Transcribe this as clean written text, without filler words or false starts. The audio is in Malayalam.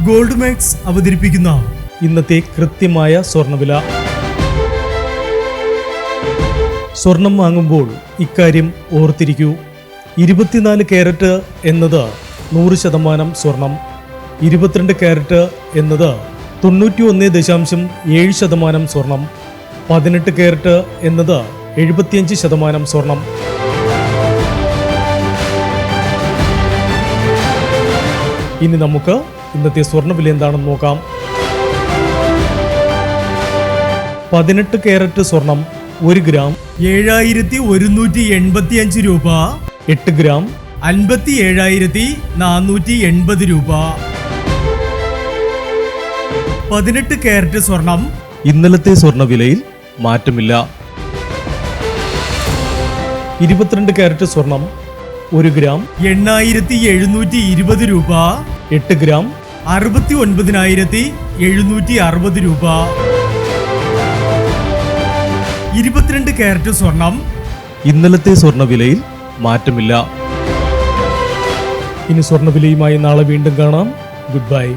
ഗോൾഡ് മാക്സ് അവതരിപ്പിക്കുന്ന ഇന്നത്തെ കൃത്യമായ സ്വർണ്ണവില. സ്വർണം വാങ്ങുമ്പോൾ ഇക്കാര്യം ഓർത്തിരിക്കൂ. 24 കാരറ്റ് എന്നത് 100% സ്വർണം, 22 കാരറ്റ് എന്നത് 91.7% സ്വർണം, 18 കാരറ്റ് എന്നത് 75% സ്വർണം. ഇനി നമുക്ക് ഇന്നത്തെ സ്വർണ്ണവില എന്താണെന്ന് നോക്കാം. 18 കാരറ്റ് സ്വർണം 1 ഗ്രാം 7,185 രൂപ, 8 ഗ്രാം 57,480 രൂപ. 18 കാരറ്റ് സ്വർണം ഇന്നലത്തെ സ്വർണ്ണവിലയിൽ മാറ്റമില്ല. 22 കാരറ്റ് സ്വർണം 1 ഗ്രാം 8,720 രൂപ, 8 ഗ്രാം 69,760 രൂപ. 22 കാരറ്റ് സ്വർണം ഇന്നലത്തെ സ്വർണ്ണവിലയിൽ മാറ്റമില്ല. ഇനി സ്വർണ്ണവിലയുമായി നാളെ വീണ്ടും കാണാം. Good bye.